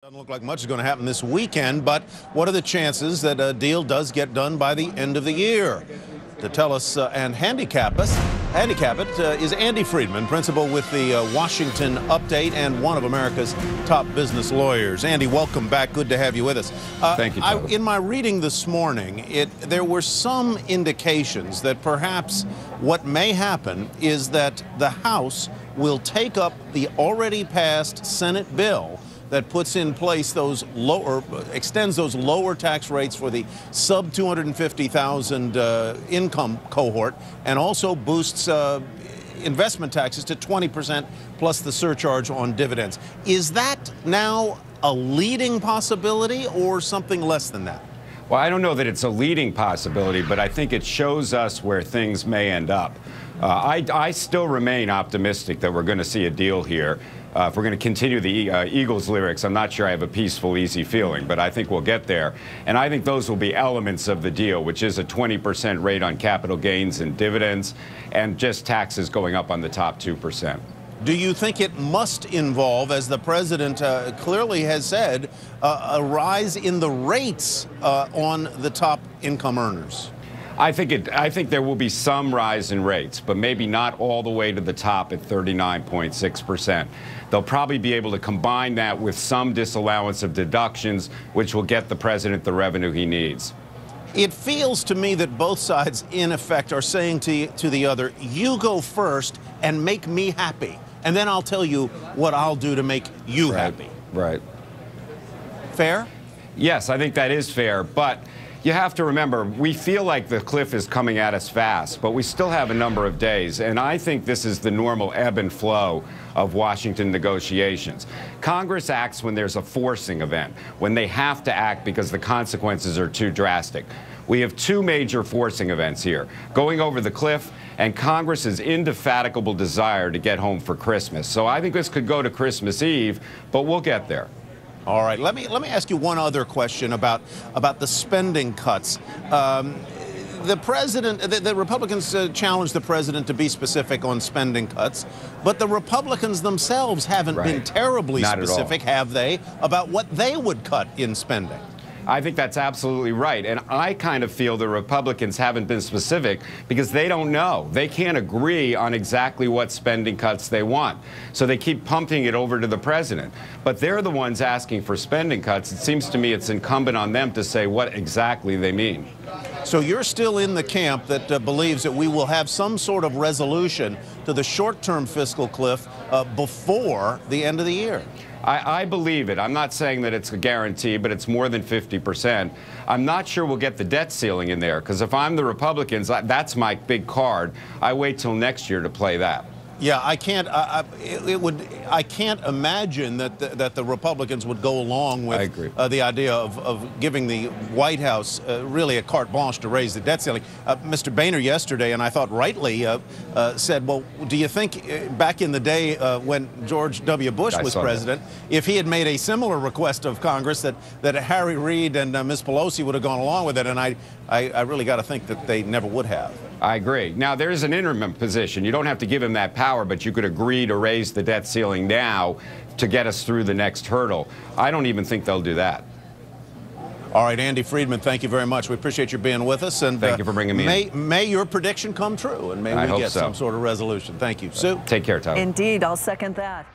Doesn't look like much is going to happen this weekend, but what are the chances that a deal does get done by the end of the year? To tell us and handicap it is Andy Friedman, principal with the Washington Update and one of America's top business lawyers. Andy, welcome back. Good to have you with us. Thank you, Tyler. In my reading this morning, there were some indications that perhaps what may happen is that the House will take up the already passed Senate bill that puts in place extends those lower tax rates for the sub 250,000 income cohort, and also boosts investment taxes to 20% plus the surcharge on dividends. Is that now a leading possibility or something less than that? Well, I don't know that it's a leading possibility, but I think it shows us where things may end up. I still remain optimistic that we're going to see a deal here. If we're going to continue the Eagles lyrics, I'm not sure I have a peaceful, easy feeling, but I think we'll get there. And I think those will be elements of the deal, which is a 20% rate on capital gains and dividends, and just taxes going up on the top 2%. Do you think it must involve, as the president clearly has said, a rise in the rates on the top income earners? I think there will be some rise in rates, but maybe not all the way to the top at 39.6%. They'll probably be able to combine that with some disallowance of deductions, which will get the president the revenue he needs. It feels to me that both sides, in effect, are saying to the other, you go first and make me happy, and then I'll tell you what I'll do to make you happy. Right. Fair? Yes, I think that is fair, but you have to remember, we feel like the cliff is coming at us fast, but we still have a number of days, and I think this is the normal ebb and flow of Washington negotiations. Congress acts when there's a forcing event, when they have to act because the consequences are too drastic. We have two major forcing events here, going over the cliff and Congress's indefatigable desire to get home for Christmas. So I think this could go to Christmas Eve, but we'll get there. All right, let me ask you one other question about the spending cuts. The Republicans challenged the president to be specific on spending cuts, but the Republicans themselves haven't been terribly specific, have they, about what they would cut in spending? I think that's absolutely right. And I kind of feel the Republicans haven't been specific because they don't know. They can't agree on exactly what spending cuts they want. So they keep pumping it over to the president. But they're the ones asking for spending cuts. It seems to me it's incumbent on them to say what exactly they mean. So you're still in the camp that believes that we will have some sort of resolution to the short-term fiscal cliff before the end of the year? I believe it. I'm not saying that it's a guarantee, but it's more than 50%. I'm not sure we'll get the debt ceiling in there, because if I'm the Republicans, that's my big card. I wait till next year to play that. Yeah, I can't. I can't imagine that the Republicans would go along with the idea of giving the White House really a carte blanche to raise the debt ceiling. Mr. Boehner yesterday, and I thought rightly, said, "Well, do you think back in the day when George W. Bush was president, if he had made a similar request of Congress, that Harry Reid and Ms. Pelosi would have gone along with it?" And I really got to think that they never would have. I agree. Now, there is an interim position. You don't have to give him that power, but you could agree to raise the debt ceiling now to get us through the next hurdle. I don't even think they'll do that. All right, Andy Friedman, thank you very much. We appreciate you being with us. And thank you for bringing me in. May your prediction come true, and may we get some sort of resolution. Thank you. Sue? Take care, Tyler. Indeed, I'll second that.